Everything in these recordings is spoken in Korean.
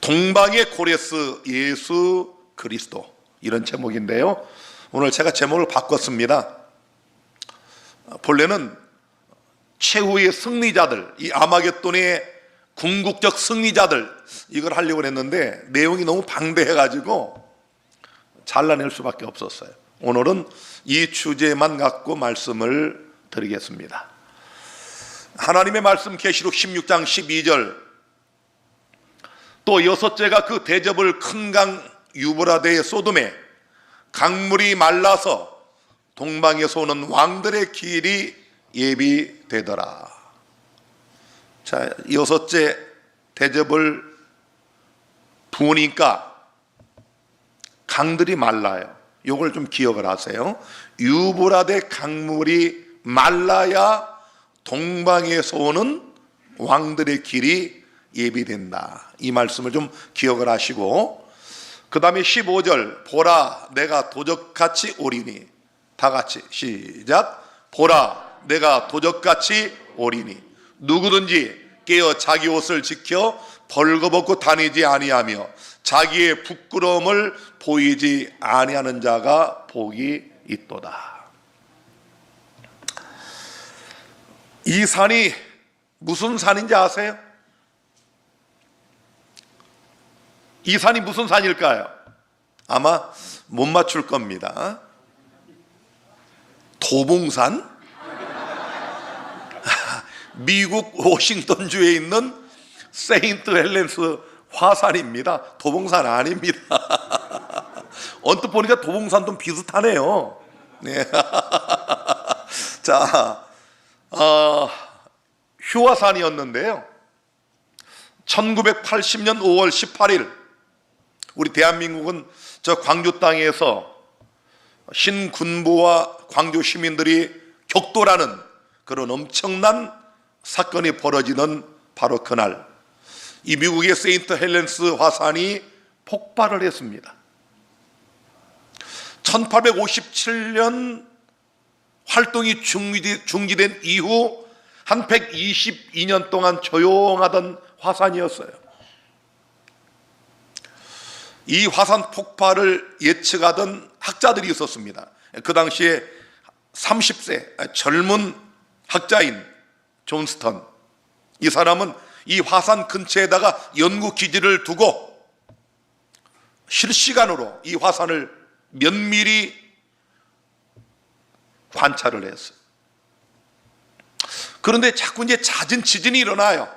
동방의 고레스 예수 그리스도, 이런 제목인데요, 오늘 제가 제목을 바꿨습니다. 본래는 최후의 승리자들, 이 아마겟돈의 궁극적 승리자들, 이걸 하려고 했는데 내용이 너무 방대해가지고 잘라낼 수밖에 없었어요. 오늘은 이 주제만 갖고 말씀을 드리겠습니다. 하나님의 말씀, 계시록 16장 12절, 또 여섯째가 그 대접을 큰 강 유브라데의 소돔에 강물이 말라서 동방에서 오는 왕들의 길이 예비되더라. 자, 여섯째 대접을 부으니까 강들이 말라요. 요걸 좀 기억을 하세요. 유브라데 강물이 말라야 동방에서 오는 왕들의 길이 예비된다. 이 말씀을 좀 기억을 하시고, 그 다음에 15절, 보라 내가 도적같이 오리니. 다 같이 시작. 보라 내가 도적같이 오리니. 누구든지 깨어 자기 옷을 지켜 벌거벗고 다니지 아니하며 자기의 부끄러움을 보이지 아니하는 자가 복이 있도다. 이 산이 무슨 산인지 아세요? 이 산이 무슨 산일까요? 아마 못 맞출 겁니다. 도봉산? 미국 워싱턴주에 있는 세인트 헬렌스 화산입니다. 도봉산 아닙니다. 언뜻 보니까 도봉산 좀 비슷하네요. 네. 자, 휴화산이었는데요, 1980년 5월 18일 우리 대한민국은 저 광주 땅에서 신군부와 광주 시민들이 격돌하는 그런 엄청난 사건이 벌어지는 바로 그날, 이 미국의 세인트 헬렌스 화산이 폭발을 했습니다. 1857년 활동이 중지된 이후 한 122년 동안 조용하던 화산이었어요. 이 화산 폭발을 예측하던 학자들이 있었습니다. 그 당시에 30세 젊은 학자인 존스턴, 이 사람은 이 화산 근처에다가 연구 기지를 두고 실시간으로 이 화산을 면밀히 관찰을 했어요. 그런데 자꾸 이제 잦은 지진이 일어나요.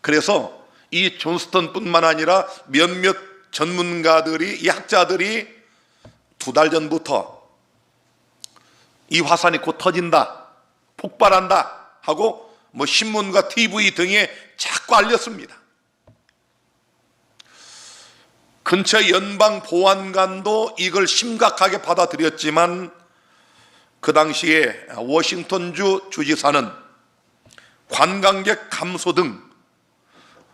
그래서 이 존스턴뿐만 아니라 몇몇 전문가들이, 이 학자들이 2달 전부터 이 화산이 곧 터진다, 폭발한다 하고 신문과 TV 등에 자꾸 알렸습니다. 근처 연방보안관도 이걸 심각하게 받아들였지만 그 당시에 워싱턴주 주지사는 관광객 감소 등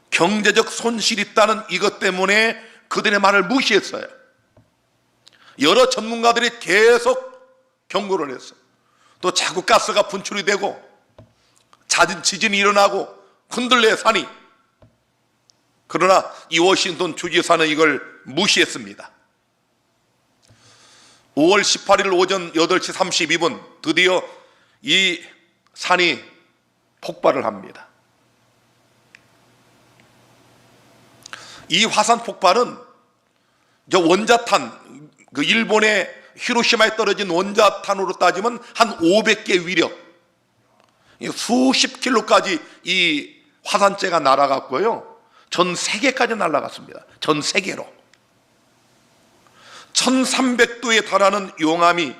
경제적 손실이 있다는 이것 때문에 그들의 말을 무시했어요. 여러 전문가들이 계속 경고를 했어요. 또 자꾸 가스가 분출이 되고 잦은 지진이 일어나고 흔들려 산이. 그러나 이 워싱턴 주지사는 이걸 무시했습니다. 5월 18일 오전 8시 32분 드디어 이 산이 폭발을 합니다. 이 화산 폭발은 저 원자탄, 그 일본의 히로시마에 떨어진 원자탄으로 따지면 한 500개 위력, 수십 킬로까지 이 화산재가 날아갔고요, 전 세계까지 날아갔습니다. 전 세계로 1300도에 달하는 용암이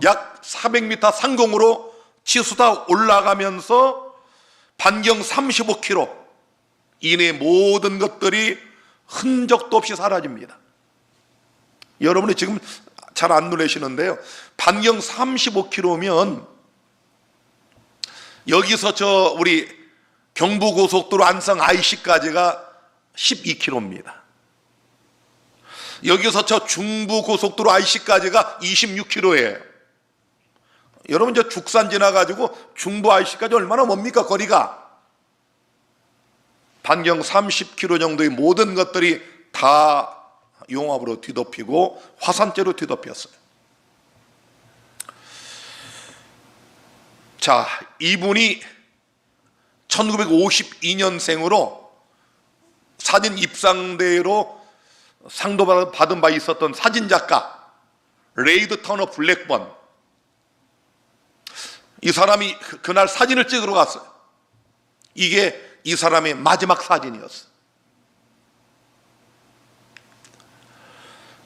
약 400m 상공으로 치솟아 올라가면서 반경 35km 이내 모든 것들이 흔적도 없이 사라집니다. 여러분이 지금 잘 안 놀라시는데요, 반경 35km면 여기서 저 우리 경부고속도로 안성 IC까지가 12km입니다. 여기서 저 중부고속도로 IC까지가 26km예요. 여러분 저 죽산 지나가지고 중부 IC까지 얼마나 멉니까, 거리가? 반경 30km 정도의 모든 것들이 다 용암으로 뒤덮이고 화산재로 뒤덮였어요. 자, 이분이 1952년생으로 사진 입상대회로 상도 받은 바 있었던 사진작가 레이드 터너 블랙번, 이 사람이 그날 사진을 찍으러 갔어요. 이게 이 사람의 마지막 사진이었어요.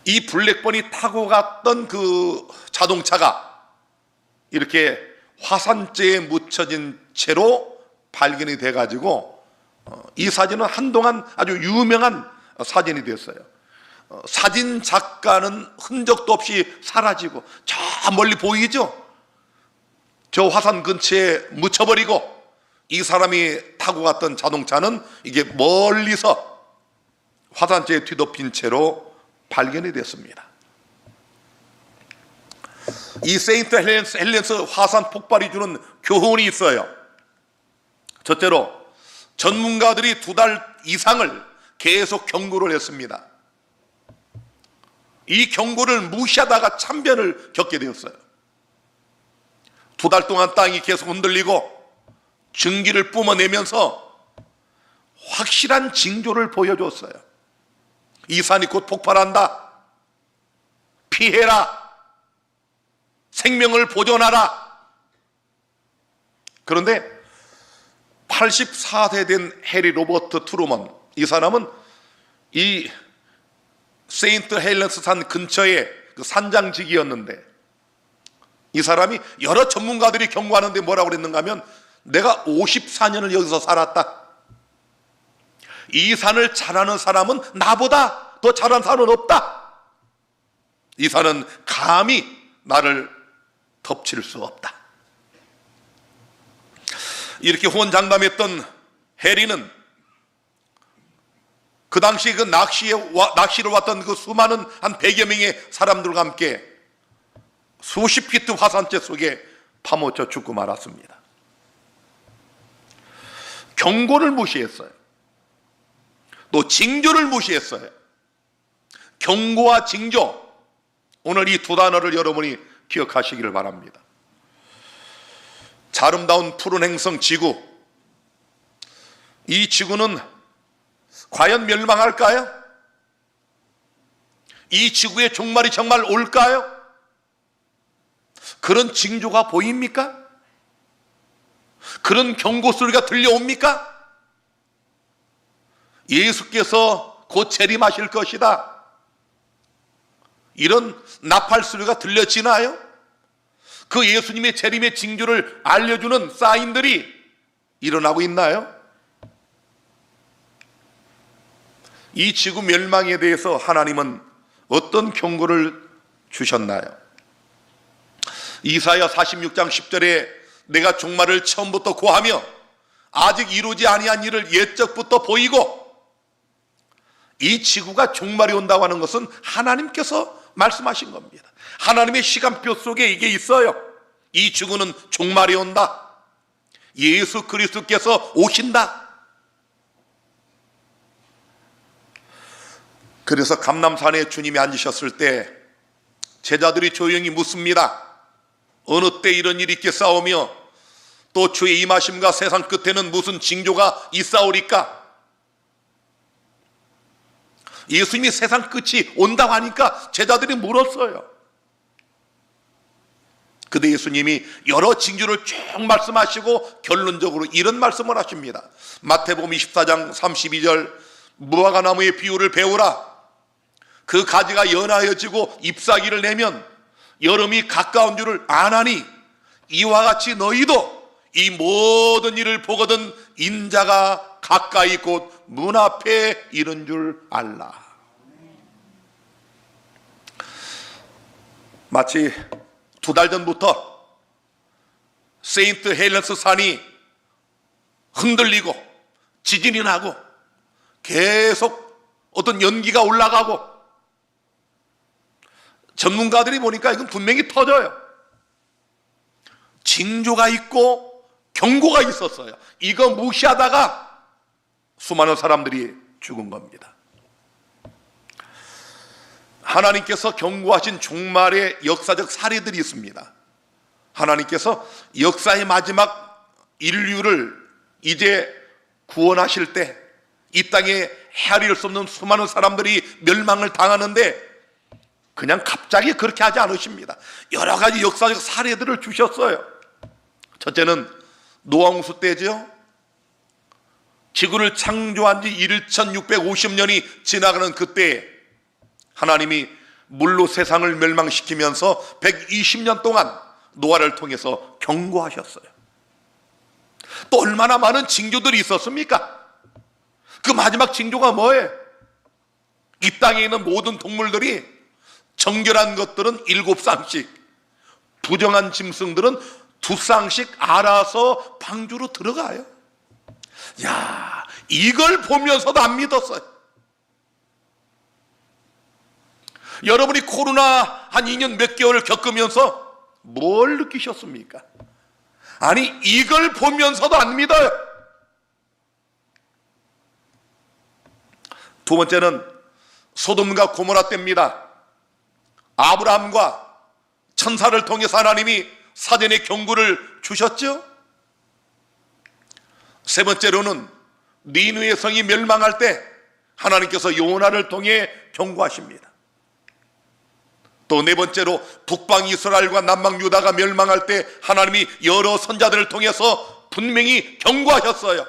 이 블랙번이 타고 갔던 그 자동차가 이렇게 화산재에 묻혀진 채로 발견이 돼가지고 이 사진은 한동안 아주 유명한 사진이 됐어요. 사진 작가는 흔적도 없이 사라지고 저 멀리 보이죠? 저 화산 근처에 묻혀버리고 이 사람이 타고 갔던 자동차는 이게 멀리서 화산재에 뒤덮인 채로 발견이 됐습니다. 이 세인트 헬렌스 화산 폭발이 주는 교훈이 있어요. 첫째로 전문가들이 2달 이상을 계속 경고를 했습니다. 이 경고를 무시하다가 참변을 겪게 되었어요. 2달 동안 땅이 계속 흔들리고 증기를 뿜어내면서 확실한 징조를 보여줬어요. 이 산이 곧 폭발한다. 피해라. 생명을 보존하라. 그런데 84세 된 해리 로버트 트루먼, 이 사람은 이 세인트 헬렌스 산 근처에 그 산장직이었는데, 이 사람이 여러 전문가들이 경고하는데 뭐라고 그랬는가 하면, 내가 54년을 여기서 살았다. 이 산을 잘 아는 사람은 나보다 더 잘하는 사람은 없다. 이 산은 감히 나를 덮칠 수 없다. 이렇게 호언장담했던 해리는 그 당시 그 낚시를 왔던 그 수많은 한 100여 명의 사람들과 함께 수십 피트 화산재 속에 파묻혀 죽고 말았습니다. 경고를 무시했어요. 또 징조를 무시했어요. 경고와 징조, 오늘 이 2단어를 여러분이 기억하시기를 바랍니다. 자, 아름다운 푸른 행성 지구, 이 지구는 과연 멸망할까요? 이 지구의 종말이 정말 올까요? 그런 징조가 보입니까? 그런 경고 소리가 들려옵니까? 예수께서 곧 재림하실 것이다, 이런 나팔 소리가 들려지나요? 그 예수님의 재림의 징조를 알려주는 사인들이 일어나고 있나요? 이 지구 멸망에 대해서 하나님은 어떤 경고를 주셨나요? 이사야 46장 10절에 내가 종말을 처음부터 고하며 아직 이루지 아니한 일을 옛적부터 보이고, 이 지구가 종말이 온다고 하는 것은 하나님께서 말씀하신 겁니다. 하나님의 시간표 속에 이게 있어요. 이 지구는 종말이 온다. 예수 그리스도께서 오신다. 그래서 감람산에 주님이 앉으셨을 때 제자들이 조용히 묻습니다. 어느 때 이런 일이 있겠사오며 또 주의 임하심과 세상 끝에는 무슨 징조가 있사오리까? 예수님이 세상 끝이 온다고 하니까 제자들이 물었어요. 근데 예수님이 여러 징조를 쭉 말씀하시고 결론적으로 이런 말씀을 하십니다. 마태복음 24장 32절, 무화과 나무의 비유를 배우라. 그 가지가 연하여지고 잎사귀를 내면 여름이 가까운 줄을 아나니 이와 같이 너희도 이 모든 일을 보거든 인자가 가까이 곧 문 앞에 이른 줄 알라. 마치 2달 전부터 세인트 헬렌스 산이 흔들리고 지진이 나고 계속 어떤 연기가 올라가고, 전문가들이 보니까 이건 분명히 터져요. 징조가 있고 경고가 있었어요. 이거 무시하다가 수많은 사람들이 죽은 겁니다. 하나님께서 경고하신 종말의 역사적 사례들이 있습니다. 하나님께서 역사의 마지막 인류를 이제 구원하실 때 이 땅에 헤아릴 수 없는 수많은 사람들이 멸망을 당하는데 그냥 갑자기 그렇게 하지 않으십니다. 여러 가지 역사적 사례들을 주셨어요. 첫째는 노아홍수 때죠. 지구를 창조한 지 1650년이 지나가는 그때에 하나님이 물로 세상을 멸망시키면서 120년 동안 노아를 통해서 경고하셨어요. 또 얼마나 많은 징조들이 있었습니까? 그 마지막 징조가 뭐예요? 이 땅에 있는 모든 동물들이 정결한 것들은 7쌍씩, 부정한 짐승들은 2쌍씩 알아서 방주로 들어가요. 야, 이걸 보면서도 안 믿었어요. 여러분이 코로나 한 2년 몇 개월 겪으면서 뭘 느끼셨습니까? 아니, 이걸 보면서도 안 믿어요. 두 번째는 소돔과 고모라 때입니다. 아브라함과 천사를 통해서 하나님이 사전에 경고를 주셨죠. 세 번째로는 니느웨 성이 멸망할 때 하나님께서 요나를 통해 경고하십니다. 또 네 번째로 북방 이스라엘과 남방 유다가 멸망할 때 하나님이 여러 선자들을 통해서 분명히 경고하셨어요.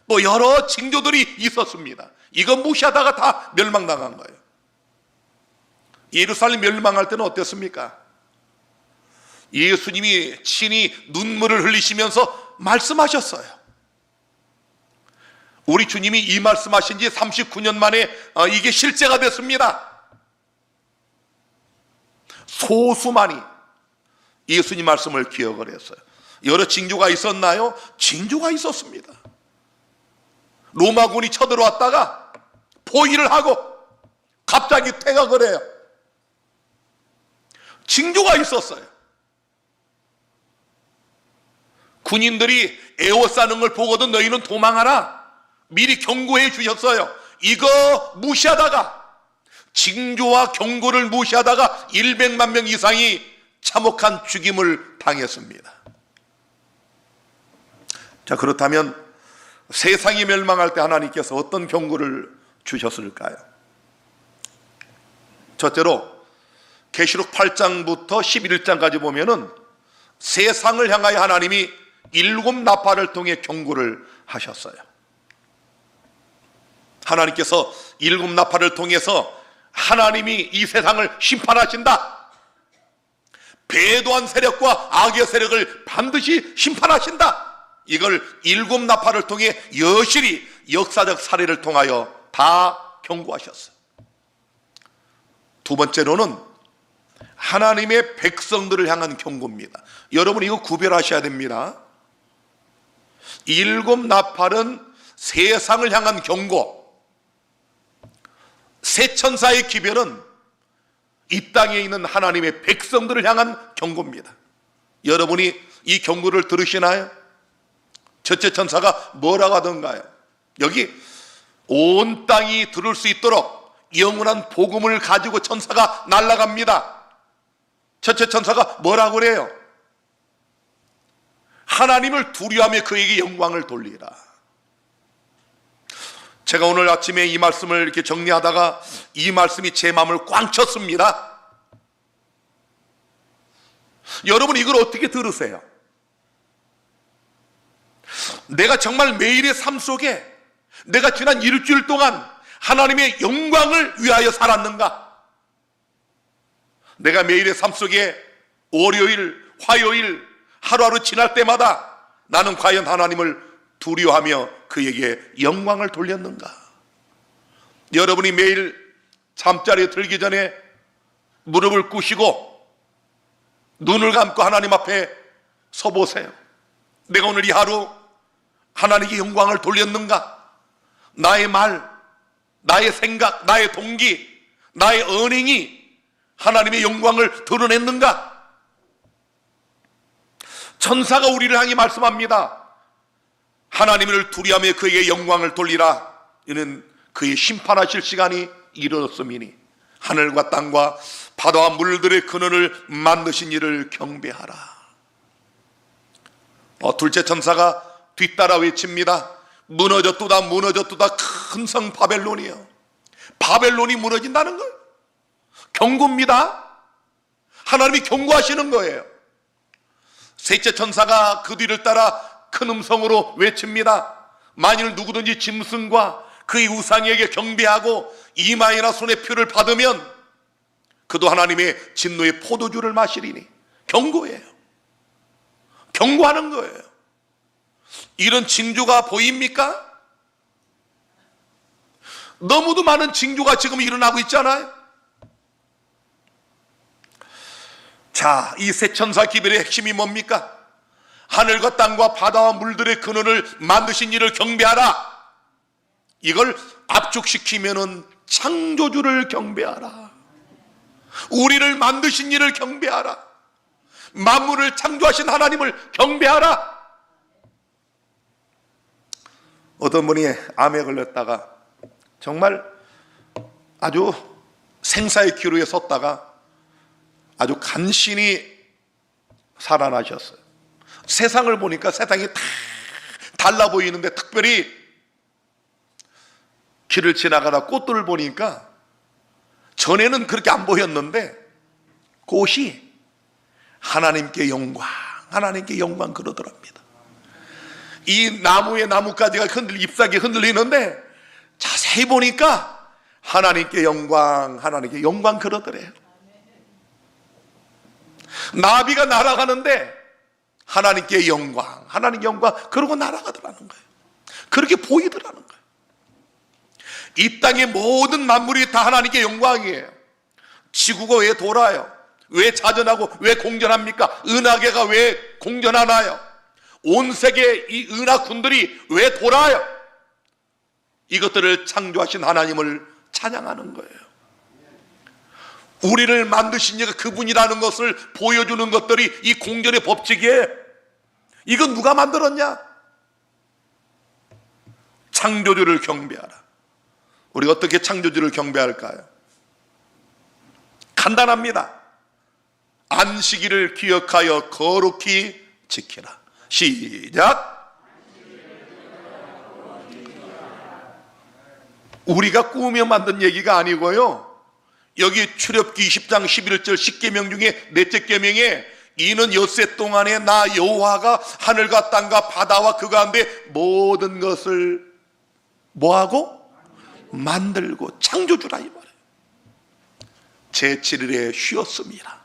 또 여러 징조들이 있었습니다. 이거 무시하다가 다 멸망당한 거예요. 예루살렘 멸망할 때는 어땠습니까? 예수님이 친히 눈물을 흘리시면서 말씀하셨어요. 우리 주님이 이 말씀하신 지 39년 만에 이게 실제가 됐습니다. 소수만이 예수님 말씀을 기억을 했어요. 여러 징조가 있었나요? 징조가 있었습니다. 로마군이 쳐들어왔다가 포위를 하고 갑자기 퇴각을 해요. 징조가 있었어요. 군인들이 에워싸는 걸 보거든 너희는 도망하라 미리 경고해 주셨어요. 이거 무시하다가, 징조와 경고를 무시하다가 100만 명 이상이 참혹한 죽임을 당했습니다. 자, 그렇다면 세상이 멸망할 때 하나님께서 어떤 경고를 주셨을까요? 첫째로 계시록 8장부터 11장까지 보면은 세상을 향하여 하나님이 7 나팔을 통해 경고를 하셨어요. 하나님께서 7 나팔을 통해서 하나님이 이 세상을 심판하신다. 배도한 세력과 악의 세력을 반드시 심판하신다. 이걸 7 나팔을 통해 여실히 역사적 사례를 통하여 다 경고하셨어요. 두 번째로는 하나님의 백성들을 향한 경고입니다. 여러분 이거 구별하셔야 됩니다. 7 나팔은 세상을 향한 경고, 세 천사의 기별은 이 땅에 있는 하나님의 백성들을 향한 경고입니다. 여러분이 이 경고를 들으시나요? 첫째 천사가 뭐라고 하던가요? 여기 온 땅이 들을 수 있도록 영원한 복음을 가지고 천사가 날아갑니다. 첫째 천사가 뭐라고 그래요? 하나님을 두려워하며 그에게 영광을 돌리라. 제가 오늘 아침에 이 말씀을 이렇게 정리하다가 이 말씀이 제 마음을 꽝 쳤습니다. 여러분 이걸 어떻게 들으세요? 내가 정말 매일의 삶 속에 내가 지난 일주일 동안 하나님의 영광을 위하여 살았는가? 내가 매일의 삶 속에 월요일, 화요일 하루하루 지날 때마다 나는 과연 하나님을 두려워하며 그에게 영광을 돌렸는가? 여러분이 매일 잠자리에 들기 전에 무릎을 꿇으시고 눈을 감고 하나님 앞에 서보세요. 내가 오늘 이 하루 하나님께 영광을 돌렸는가? 나의 말, 나의 생각, 나의 동기, 나의 언행이 하나님의 영광을 드러냈는가? 천사가 우리를 향해 말씀합니다. 하나님을 두려워하며 그에게 영광을 돌리라. 이는 그의 심판하실 시간이 이르렀음이니 하늘과 땅과 바다와 물들의 근원을 만드신 이를 경배하라. 둘째 천사가 뒤따라 외칩니다. 무너졌도다 무너졌도다 큰 성 바벨론이요. 바벨론이 무너진다는 거예요. 경고입니다. 하나님이 경고하시는 거예요. 셋째 천사가 그 뒤를 따라 큰 음성으로 외칩니다. 만일 누구든지 짐승과 그의 우상에게 경배하고 이마에나 손에 표를 받으면 그도 하나님의 진노의 포도주를 마시리니. 경고예요. 경고하는 거예요. 이런 징조가 보입니까? 너무도 많은 징조가 지금 일어나고 있잖아요. 자, 이 세 천사 기별의 핵심이 뭡니까? 하늘과 땅과 바다와 물들의 근원을 만드신 이를 경배하라. 이걸 압축시키면은 창조주를 경배하라. 우리를 만드신 이를 경배하라. 만물을 창조하신 하나님을 경배하라. 어떤 분이 암에 걸렸다가 정말 아주 생사의 기로에 섰다가 아주 간신히 살아나셨어요. 세상을 보니까 세상이 다 달라 보이는데 특별히 길을 지나가다 꽃들을 보니까 전에는 그렇게 안 보였는데 꽃이 하나님께 영광, 하나님께 영광 그러더랍니다. 이 나무의 나뭇가지가 잎사귀 흔들리는데 자세히 보니까 하나님께 영광, 하나님께 영광 그러더래요. 나비가 날아가는데 하나님께 영광, 하나님께 영광 그러고 날아가더라는 거예요. 그렇게 보이더라는 거예요. 이 땅의 모든 만물이 다 하나님께 영광이에요. 지구가 왜 돌아요? 왜 자전하고 왜 공전합니까? 은하계가 왜 공전하나요? 온 세계 이 은하군들이 왜 돌아요? 이것들을 창조하신 하나님을 찬양하는 거예요. 우리를 만드신 이가 그분이라는 것을 보여주는 것들이 이 공전의 법칙이에요. 이건 누가 만들었냐? 창조주를 경배하라. 우리가 어떻게 창조주를 경배할까요? 간단합니다. 안식일을 기억하여 거룩히 지키라. 시작. 우리가 꾸며 만든 얘기가 아니고요, 여기 출애굽기 20장 11절 10계명 중에 넷째 계명에 이는 엿새 동안에 나 여호와가 하늘과 땅과 바다와 그 가운데 모든 것을 뭐하고? 만들고 창조주라 이 말이에요. 제7일에 쉬었습니다.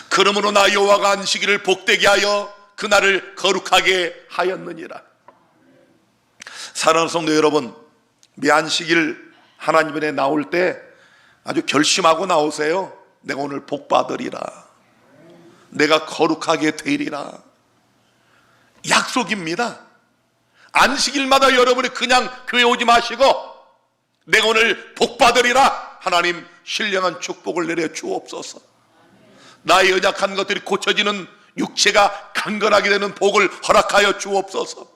그러므로 나 여호와가 안식일을 복되게 하여 그날을 거룩하게 하였느니라. 사랑하는 성도 여러분, 이 안식일 하나님 은혜 나올 때 아주 결심하고 나오세요. 내가 오늘 복 받으리라. 내가 거룩하게 되리라. 약속입니다. 안식일마다 여러분이 그냥 교회 오지 마시고 내가 오늘 복 받으리라. 하나님 신령한 축복을 내려 주옵소서. 나의 연약한 것들이 고쳐지는 육체가 강건하게 되는 복을 허락하여 주옵소서.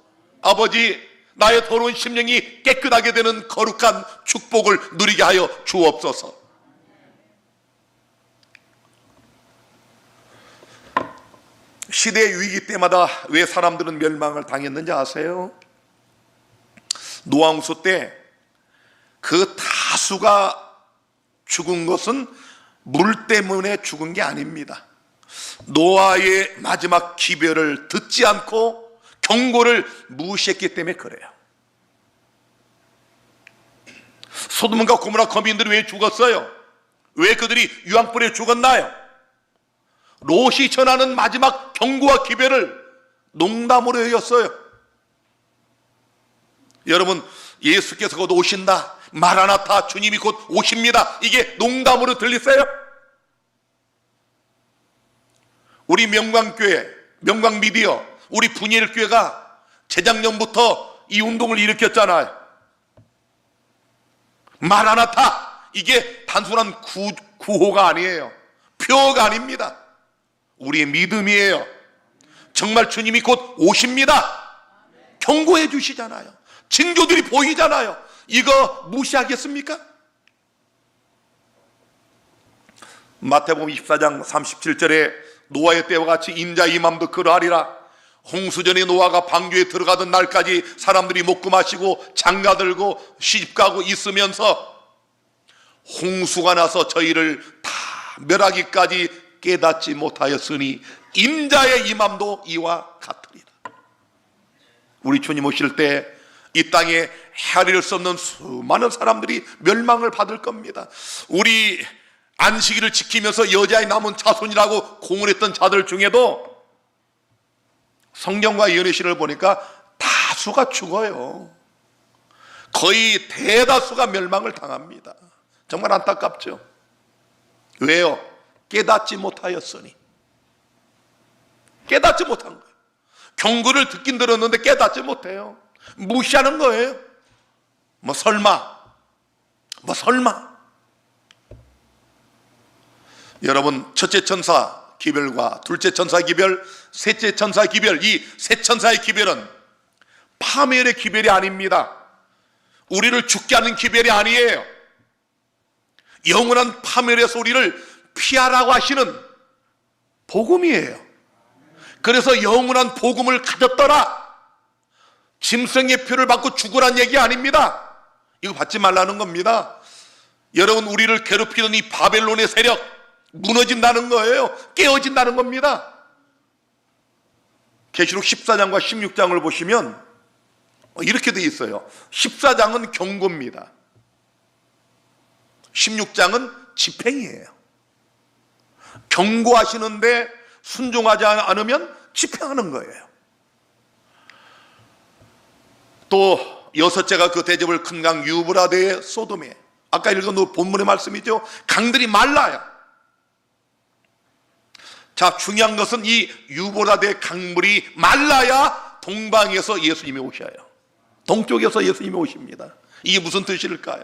아버지, 나의 더러운 심령이 깨끗하게 되는 거룩한 축복을 누리게 하여 주옵소서. 시대의 위기 때마다 왜 사람들은 멸망을 당했는지 아세요? 노아홍수 때 그 다수가 죽은 것은 물 때문에 죽은 게 아닙니다. 노아의 마지막 기별을 듣지 않고 경고를 무시했기 때문에 그래요. 소돔과 고모라 거민들이 왜 죽었어요? 왜 그들이 유황불에 죽었나요? 롯이 전하는 마지막 경고와 기별을 농담으로 여겼어요. 여러분, 예수께서 곧 오신다, 마라나타, 주님이 곧 오십니다, 이게 농담으로 들리세요? 우리 명광교회, 명광미디어, 우리 분일교회가 재작년부터 이 운동을 일으켰잖아요. 마라나타, 이게 단순한 구호가 아니에요. 표어가 아닙니다. 우리의 믿음이에요. 정말 주님이 곧 오십니다. 경고해 주시잖아요. 징조들이 보이잖아요. 이거 무시하겠습니까? 마태복음 24장 37절에 노아의 때와 같이 인자 이맘도 그러하리라. 홍수전에 노아가 방주에 들어가던 날까지 사람들이 먹고 마시고 장가들고 시집가고 있으면서 홍수가 나서 저희를 다 멸하기까지 깨닫지 못하였으니 인자의 임함도 이와 같으리라. 우리 주님 오실 때 이 땅에 헤아릴 수 없는 수많은 사람들이 멸망을 받을 겁니다. 우리 안식일을 지키면서 여자의 남은 자손이라고 공언했던 자들 중에도 성경과 연애신을 보니까 다수가 죽어요. 거의 대다수가 멸망을 당합니다. 정말 안타깝죠. 왜요? 깨닫지 못하였으니. 깨닫지 못한 거예요. 경고를 듣긴 들었는데 깨닫지 못해요. 무시하는 거예요. 뭐 설마. 여러분, 첫째 천사 기별과 둘째 천사 기별, 셋째 천사 기별, 이 세 천사의 기별은 파멸의 기별이 아닙니다. 우리를 죽게 하는 기별이 아니에요. 영원한 파멸의 소리를 피하라고 하시는 복음이에요. 그래서 영원한 복음을 가졌더라. 짐승의 표를 받고 죽으란 얘기 아닙니다. 이거 받지 말라는 겁니다. 여러분, 우리를 괴롭히던 이 바벨론의 세력 무너진다는 거예요. 깨어진다는 겁니다. 계시록 14장과 16장을 보시면 이렇게 되어 있어요. 14장은 경고입니다. 16장은 집행이에요. 경고하시는데 순종하지 않으면 집행하는 거예요. 또 여섯째가 그 대접을 큰 강 유브라데의 소돔에, 아까 읽은 본문의 말씀이죠. 강들이 말라요. 자, 중요한 것은 이 유브라데 강물이 말라야 동방에서 예수님이 오셔요. 동쪽에서 예수님이 오십니다. 이게 무슨 뜻일까요?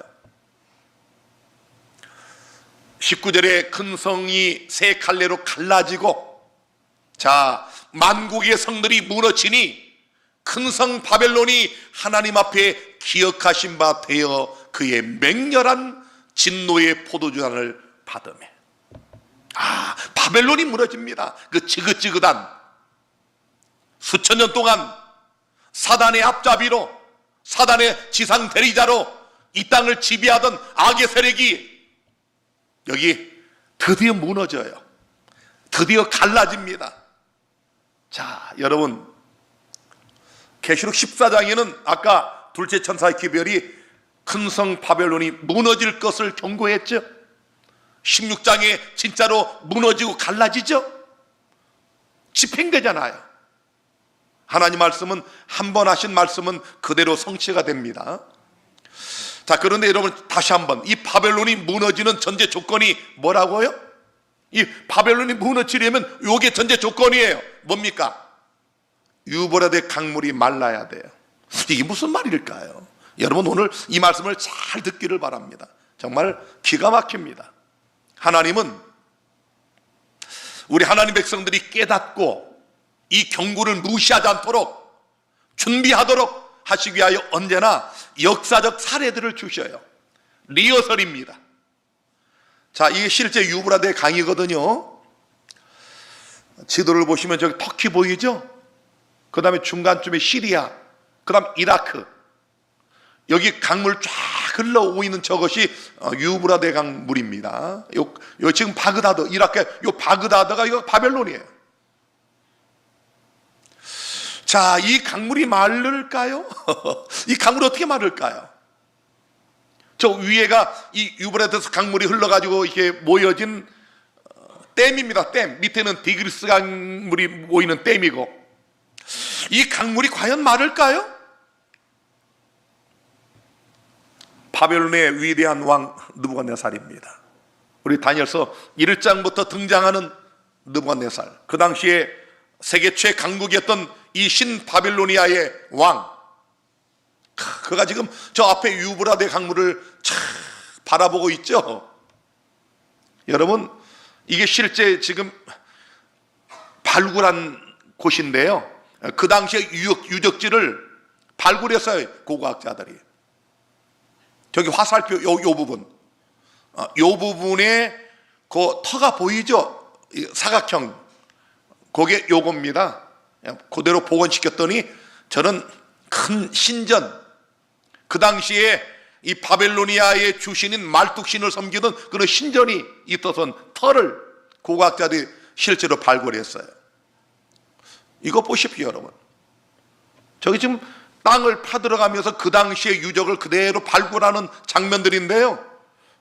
19절에 큰 성이 세 갈래로 갈라지고, 자, 만국의 성들이 무너지니 큰 성 바벨론이 하나님 앞에 기억하신 바 되어 그의 맹렬한 진노의 포도주잔을 받으며, 바벨론이 무너집니다. 그 지긋지긋한 수천 년 동안 사단의 앞잡이로, 사단의 지상 대리자로 이 땅을 지배하던 악의 세력이 여기 드디어 무너져요. 드디어 갈라집니다. 자, 여러분, 계시록 14장에는 아까 둘째 천사의 기별이 큰 성 바벨론이 무너질 것을 경고했죠. 16장에 진짜로 무너지고 갈라지죠. 집행되잖아요. 하나님 말씀은 한 번 하신 말씀은 그대로 성취가 됩니다. 자, 그런데 여러분, 다시 한번 이 바벨론이 무너지는 전제 조건이 뭐라고요? 이 바벨론이 무너지려면 요게 전제 조건이에요. 뭡니까? 유브라데 강물이 말라야 돼요. 이게 무슨 말일까요? 여러분, 오늘 이 말씀을 잘 듣기를 바랍니다. 정말 기가 막힙니다. 하나님은 우리 하나님 백성들이 깨닫고 이 경고를 무시하지 않도록 준비하도록 하시기 위하여 언제나 역사적 사례들을 주셔요. 리허설입니다. 자, 이게 실제 유브라데 강이거든요. 지도를 보시면 저기 터키 보이죠? 그 다음에 중간쯤에 시리아, 그 다음 이라크, 여기 강물 쫙 흘러오고 있는 저것이 유브라데 강물입니다. 요 지금 바그다드, 이라크, 요 바그다드가 이거 바벨론이에요. 자, 이 강물이 마를까요? 이 강물이 어떻게 마를까요? 저 위에가 이 유브라데스 강물이 흘러가지고 이렇게 모여진 댐입니다. 댐 밑에는 디그리스 강물이 모이는 댐이고, 이 강물이 과연 마를까요? 바벨론의 위대한 왕 느부갓네살입니다. 우리 다니엘서 1장부터 등장하는 느부갓네살, 그 당시에 세계 최강국이었던 이 신 바빌로니아의 왕, 그가 지금 저 앞에 유브라데 강물을 참 바라보고 있죠. 여러분, 이게 실제 지금 발굴한 곳인데요. 그 당시에 유적지를 발굴했어요, 고고학자들이. 저기 화살표 요 부분, 요 부분에 그 터가 보이죠? 사각형. 그게 요겁니다. 그대로 복원시켰더니 저는 큰 신전, 그 당시에 이 바벨로니아의 주신인 말뚝신을 섬기던 그런 신전이 있어서 터를 고고학자들이 실제로 발굴했어요. 이거 보십시오, 여러분. 저기 지금 땅을 파들어가면서 그 당시의 유적을 그대로 발굴하는 장면들인데요.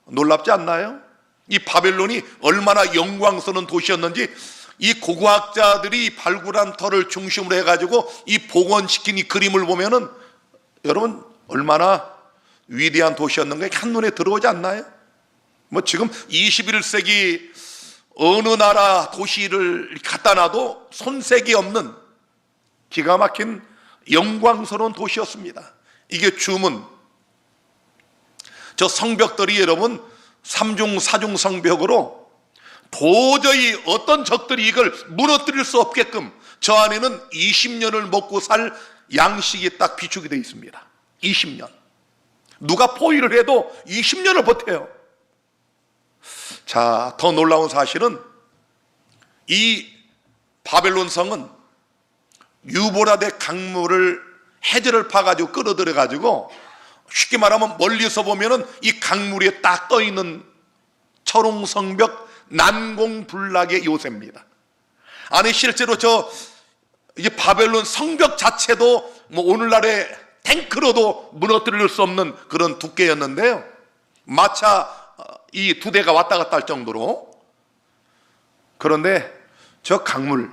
놀랍지 않나요? 이 바벨론이 얼마나 영광스러운 도시였는지 이 고고학자들이 발굴한 터를 중심으로 해가지고 이 복원시킨 이 그림을 보면은 여러분 얼마나 위대한 도시였는가 한눈에 들어오지 않나요? 뭐 지금 21세기 어느 나라 도시를 갖다 놔도 손색이 없는 기가 막힌 영광스러운 도시였습니다. 이게 주문, 저 성벽들이 여러분 3중 4중 성벽으로 도저히 어떤 적들이 이걸 무너뜨릴 수 없게끔 저 안에는 20년을 먹고 살 양식이 딱 비축이 되어 있습니다. 20년. 누가 포위를 해도 20년을 버텨요. 자, 더 놀라운 사실은 이 바벨론 성은 유보라데 강물을 해저를 파가지고 끌어들여 가지고 쉽게 말하면 멀리서 보면은 이 강물 위에 딱 떠 있는 철옹성벽 난공불락의 요새입니다. 아니 실제로 저 이제 바벨론 성벽 자체도 뭐 오늘날의 탱크로도 무너뜨릴 수 없는 그런 두께였는데요. 마차 이 두 대가 왔다 갔다 할 정도로. 그런데 저 강물,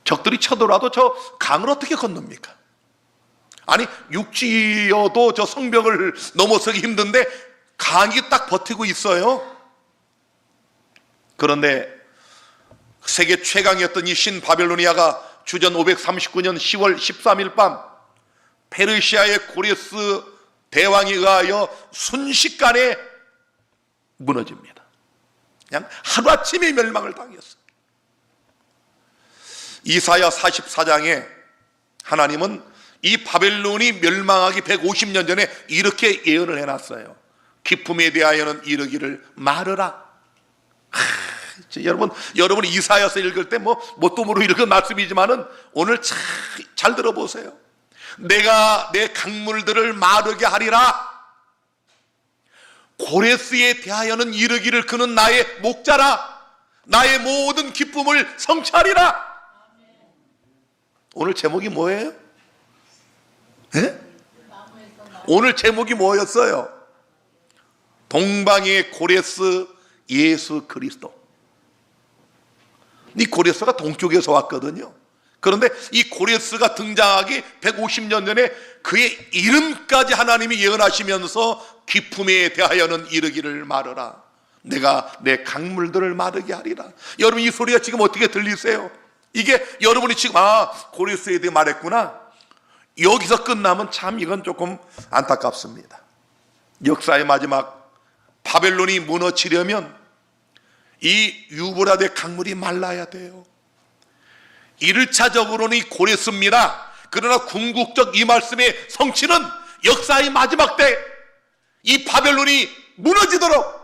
적들이 쳐들어와도 저 강을 어떻게 건넙니까? 아니 육지여도 저 성벽을 넘어서기 힘든데 강이 딱 버티고 있어요. 그런데 세계 최강이었던 이 신바벨로니아가 주전 539년 10월 13일 밤 페르시아의 고레스 대왕에 의하여 순식간에 무너집니다. 그냥 하루아침에 멸망을 당했어요. 이사야 44장에 하나님은 이 바벨론이 멸망하기 150년 전에 이렇게 예언을 해놨어요. 기품에 대하여는 이르기를 말하라. 여러분 이사야서 읽을 때 뭣도 모르고 읽은 말씀이지만은 오늘 잘 들어보세요. 내가 내 강물들을 마르게 하리라. 고레스에 대하여는 이르기를 그는 나의 목자라. 나의 모든 기쁨을 성취하리라. 오늘 제목이 뭐예요? 네? 오늘 제목이 뭐였어요? 동방의 고레스 예수 그리스도. 이 고레스가 동쪽에서 왔거든요. 그런데 이 고레스가 등장하기 150년 전에 그의 이름까지 하나님이 예언하시면서 기품에 대하여는 이르기를 말하라. 내가 내 강물들을 마르게 하리라. 여러분 이 소리가 지금 어떻게 들리세요? 이게 여러분이 지금 고레스에 대해 말했구나. 여기서 끝나면 참 이건 조금 안타깝습니다. 역사의 마지막 바벨론이 무너지려면 이 유브라데 강물이 말라야 돼요. 1차적으로는 이 고레스입니다. 그러나 궁극적 이 말씀의 성취는 역사의 마지막 때 이 바벨론이 무너지도록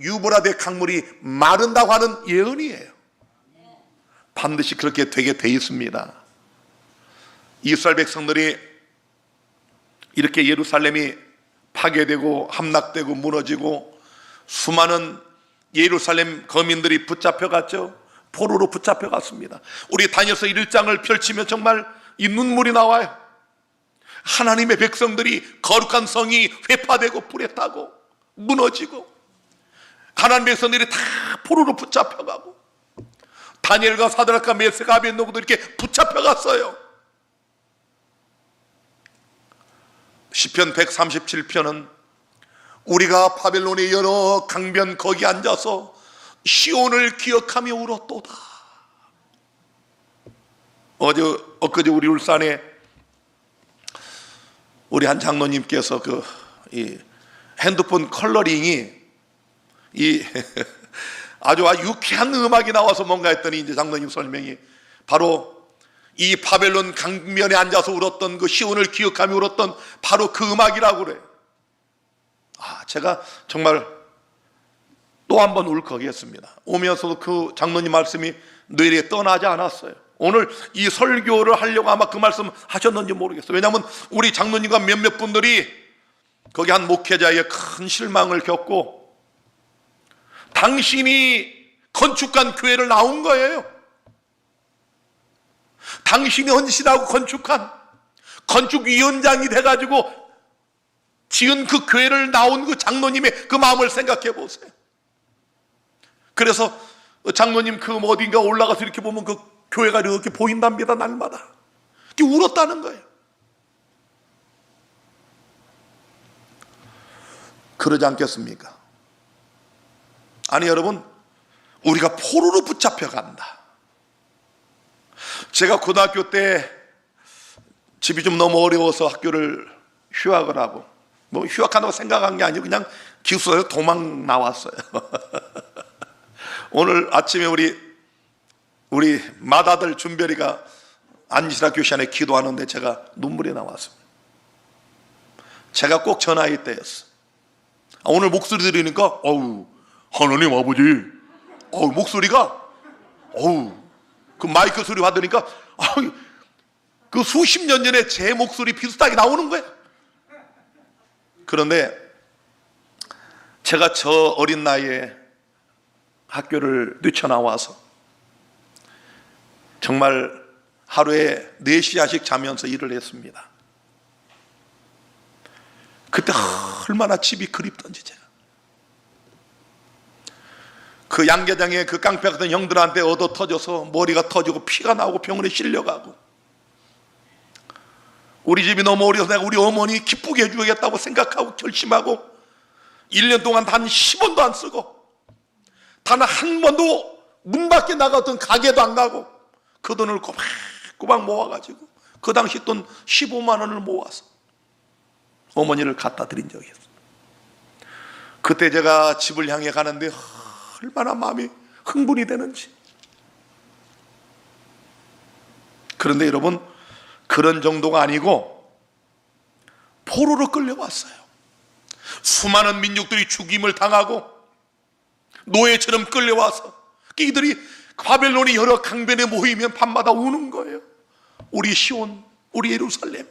유브라데 강물이 마른다고 하는 예언이에요. 반드시 그렇게 되게 돼 있습니다. 이스라엘 백성들이 이렇게 예루살렘이 파괴되고 함락되고 무너지고 수많은 예루살렘 거민들이 붙잡혀갔죠. 포로로 붙잡혀갔습니다. 우리 다니엘서 1장을 펼치면 정말 이 눈물이 나와요. 하나님의 백성들이 거룩한 성이 회파되고 불에 타고 무너지고 하나님의 백성들이 다 포로로 붙잡혀가고 다니엘과 사드락과 메삭과 아벤노고도 이렇게 붙잡혀갔어요. 시편 137편은 우리가 바벨론의 여러 강변 거기 앉아서 시온을 기억하며 울었도다. 엊그제 우리 울산에 우리 한 장로님께서 이 핸드폰 컬러링이 아주 유쾌한 음악이 나와서 뭔가 했더니 이제 장로님 설명이 바로 이 바벨론 강면에 앉아서 울었던 그 시온을 기억하며 울었던 바로 그 음악이라고 그래요. 제가 정말 또 한 번 울컥했습니다. 오면서도 그 장로님 말씀이 뇌리에 떠나지 않았어요. 오늘 이 설교를 하려고 아마 그 말씀 하셨는지 모르겠어요. 왜냐하면 우리 장로님과 몇몇 분들이 거기 한 목회자의 큰 실망을 겪고 당신이 건축한 교회를 나온 거예요. 당신이 헌신하고 건축한 건축위원장이 돼가지고 지은 그 교회를 나온 그 장로님의 그 마음을 생각해 보세요. 그래서 장로님 그 어딘가 올라가서 이렇게 보면 그 교회가 이렇게 보인답니다. 날마다 이렇게 울었다는 거예요. 그러지 않겠습니까? 아니 여러분, 우리가 포로로 붙잡혀 간다. 제가 고등학교 때 집이 좀 너무 어려워서 학교를 휴학을 하고, 뭐 휴학한다고 생각한 게 아니고 그냥 기숙사에서 도망 나왔어요. 오늘 아침에 우리 맏아들 준별이가 안지락교 시간에 기도하는데 제가 눈물이 나왔습니다. 제가 꼭 저 나이 때였어. 오늘 목소리 들으니까 하나님 아버지, 목소리가 그 마이크 소리 받으니까 그 수십 년 전에 제 목소리 비슷하게 나오는 거예요. 그런데 제가 저 어린 나이에 학교를 뛰쳐나와서 정말 하루에 4시간씩 자면서 일을 했습니다. 그때 얼마나 집이 그립던지 제가. 그 양계장에 그 깡패 같은 형들한테 얻어 터져서 머리가 터지고 피가 나오고 병원에 실려가고, 우리 집이 너무 어려서 내가 우리 어머니 기쁘게 해주겠다고 생각하고 결심하고 1년 동안 단 10원도 안 쓰고 단 한 번도 문 밖에 나갔던 가게도 안 가고 그 돈을 꼬박꼬박 모아가지고 그 당시 돈 15만 원을 모아서 어머니를 갖다 드린 적이 있어요. 그때 제가 집을 향해 가는데 얼마나 마음이 흥분이 되는지. 그런데 여러분, 그런 정도가 아니고 포로로 끌려왔어요. 수많은 민족들이 죽임을 당하고 노예처럼 끌려와서 이들이 바벨론이 여러 강변에 모이면 밤마다 우는 거예요. 우리 시온, 우리 예루살렘.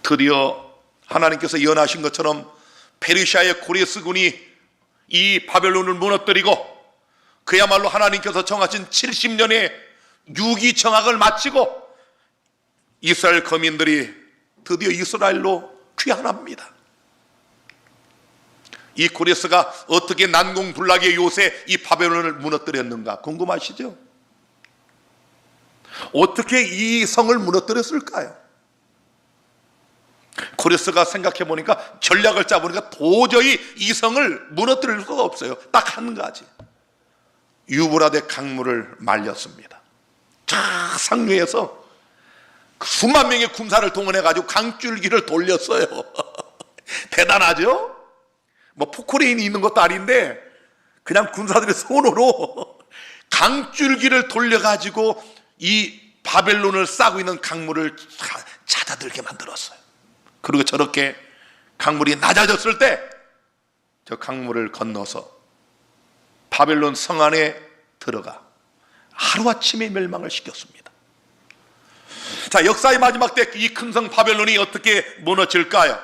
드디어 하나님께서 예언하신 것처럼 페르시아의 고레스군이 이 바벨론을 무너뜨리고 그야말로 하나님께서 정하신 70년의 유기정학을 마치고 이스라엘 거민들이 드디어 이스라엘로 귀환합니다. 이 고레스가 어떻게 난공불락의 요새 이 바벨론을 무너뜨렸는가 궁금하시죠? 어떻게 이 성을 무너뜨렸을까요? 고레스가 생각해 보니까 전략을 짜보니까 도저히 이 성을 무너뜨릴 수가 없어요. 딱 한 가지, 유브라데 강물을 말렸습니다. 저 상류에서 수만 명의 군사를 동원해 가지고 강줄기를 돌렸어요. 대단하죠? 뭐 포크레인이 있는 것도 아닌데 그냥 군사들의 손으로 강줄기를 돌려가지고 이 바벨론을 싸고 있는 강물을 잦아들게 만들었어요. 그리고 저렇게 강물이 낮아졌을 때 저 강물을 건너서 바벨론 성 안에 들어가 하루아침에 멸망을 시켰습니다. 자, 역사의 마지막 때 이 큰 성 바벨론이 어떻게 무너질까요?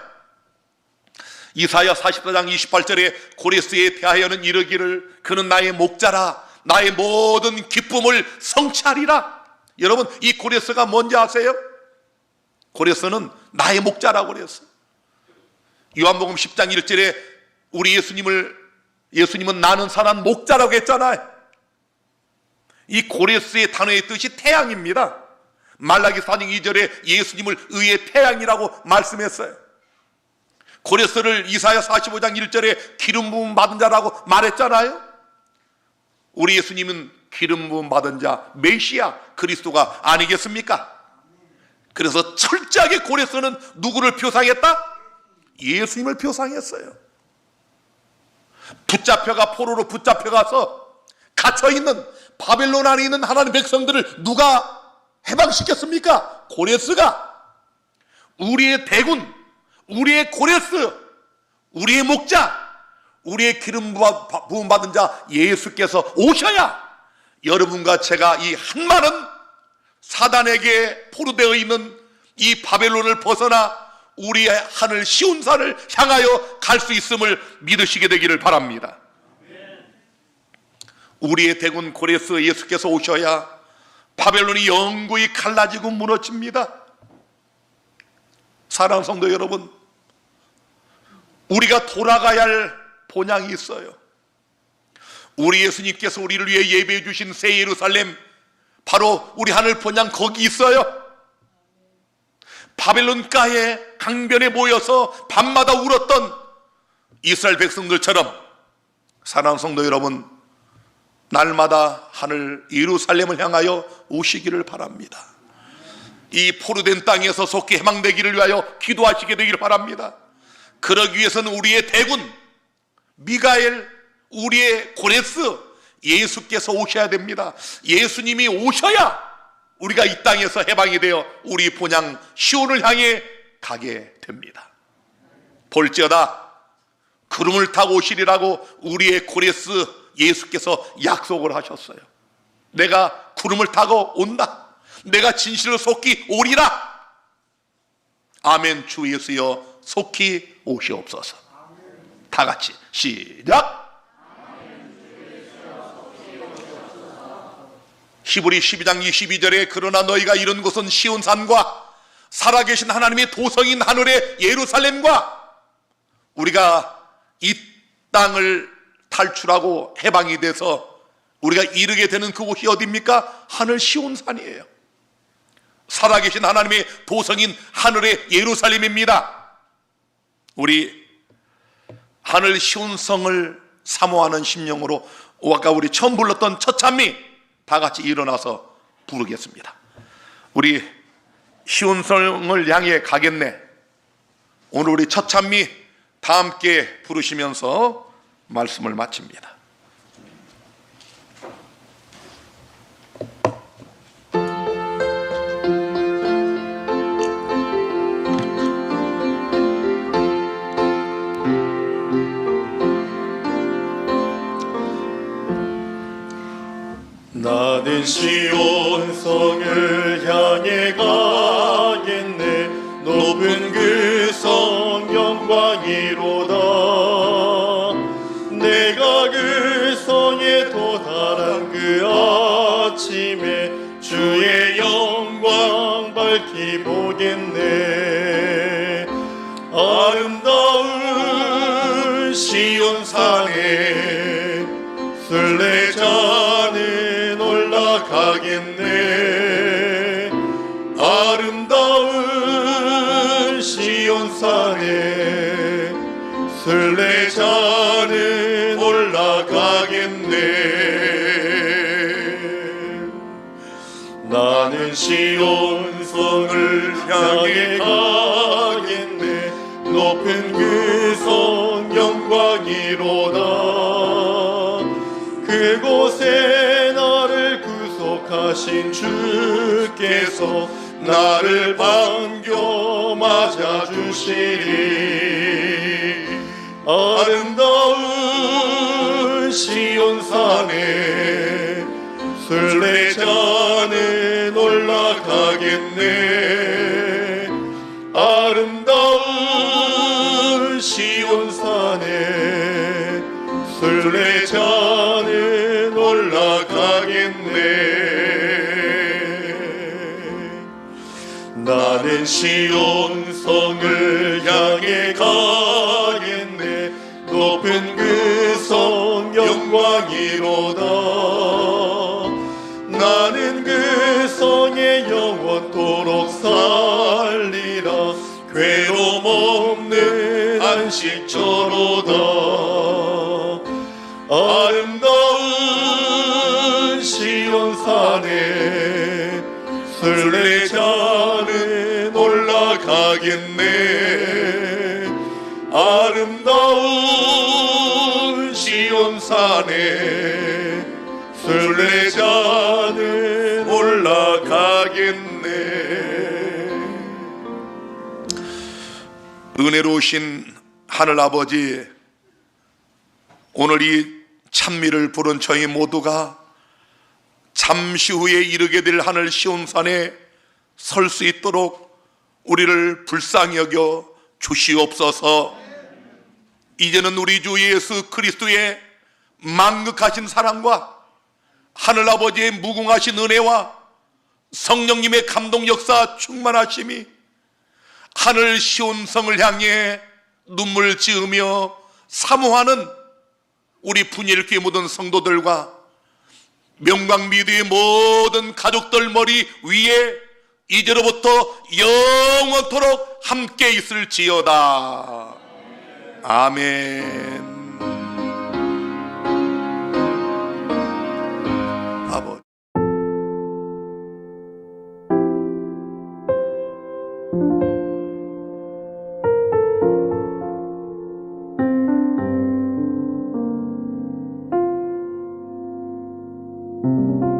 이사야 44장 28절에 고레스에 대하여는 이르기를 그는 나의 목자라 나의 모든 기쁨을 성취하리라. 여러분, 이 고레스가 뭔지 아세요? 고레스는 나의 목자라고 그랬어요. 요한복음 10장 1절에 우리 예수님은 나는 사람 목자라고 했잖아요. 이 고레스의 단어의 뜻이 태양입니다. 말라기 4장 2절에 예수님을 의의 태양이라고 말씀했어요. 고레스를 이사야 45장 1절에 기름 부음 받은 자라고 말했잖아요. 우리 예수님은 기름 부음 받은 자 메시아 그리스도가 아니겠습니까? 그래서 철저하게 고레스는 누구를 표상했다? 예수님을 표상했어요. 포로로 붙잡혀가서 갇혀있는 바벨론 안에 있는 하나님의 백성들을 누가 해방시켰습니까? 고레스가. 우리의 대군, 우리의 고레스, 우리의 목자, 우리의 기름 부음 받은 자 예수께서 오셔야 여러분과 제가 이 한많은 사단에게 포로되어 있는 이 바벨론을 벗어나 우리의 하늘 시온산을 향하여 갈 수 있음을 믿으시게 되기를 바랍니다. 우리의 대군 고레스 예수께서 오셔야 바벨론이 영구히 갈라지고 무너집니다. 사랑하는 성도 여러분, 우리가 돌아가야 할 본향이 있어요. 우리 예수님께서 우리를 위해 예배해 주신 새 예루살렘, 바로 우리 하늘 본향 거기 있어요. 바벨론가에 강변에 모여서 밤마다 울었던 이스라엘 백성들처럼 사랑하는 성도 여러분, 날마다 하늘 예루살렘을 향하여 오시기를 바랍니다. 이 포로된 땅에서 속히 해방되기를 위하여 기도하시게 되기를 바랍니다. 그러기 위해서는 우리의 대군 미가엘, 우리의 고레스 예수께서 오셔야 됩니다. 예수님이 오셔야 우리가 이 땅에서 해방이 되어 우리 본향 시온을 향해 가게 됩니다. 볼지어다 구름을 타고 오시리라고 우리의 고레스 예수께서 약속을 하셨어요. 내가 구름을 타고 온다. 내가 진실로 속히 오리라. 아멘. 주 예수여 속히 오시옵소서. 다 같이 시작. 히브리 12장 22절에 그러나 너희가 이른 곳은 시온산과 살아계신 하나님의 도성인 하늘의 예루살렘과, 우리가 이 땅을 탈출하고 해방이 돼서 우리가 이르게 되는 그곳이 어디입니까? 하늘 시온산이에요. 살아계신 하나님의 도성인 하늘의 예루살렘입니다. 우리 하늘 시온성을 사모하는 심령으로 아까 우리 처음 불렀던 첫 찬미 다 같이 일어나서 부르겠습니다. 우리 시온성을 향해 가겠네. 오늘 우리 첫 찬미 다 함께 부르시면서 말씀을 마칩니다. 나는 시온성을 향해 가겠네. 높은 그 성 영광이로다. 내가 그 성에 도달한 그 아침에 주의 영광 밝히 보겠네. 아름다운 시온산에 순례자는 올라가겠네. 아름다운 시온산에 순례자는 올라가겠네. 나는 시온성을 향해 가겠네. 높은 그 성 영광이로다. 그곳에 나를 구속하신 주께서 나를 반겨 맞아주시리. 아름다운 시온산에 순례자는 올라가겠네. 아름다운 시온산에 순례자는 올라가겠네. 나는 시온성을 향해 가겠네. 높은 그 성 영광이로다. 나는 그 성에 영원토록 살리라. 괴로움 없는 안식처로다. 아름다운 시온산에 순례자는 올라가겠네. 아름다운 시온산에 순례자는 올라가겠네. 은혜로우신 하늘아버지, 오늘 이 찬미를 부른 저희 모두가 잠시 후에 이르게 될 하늘 시온산에 설 수 있도록 우리를 불쌍히 여겨 주시옵소서. 이제는 우리 주 예수 그리스도의 만극하신 사랑과 하늘아버지의 무궁하신 은혜와 성령님의 감동 역사 충만하심이 하늘 시온성을 향해 눈물 지으며 사모하는 우리 분일교회 모든 성도들과 명광미디의 모든 가족들 머리 위에 이제로부터 영원토록 함께 있을지어다. 아멘. 아버지. thank you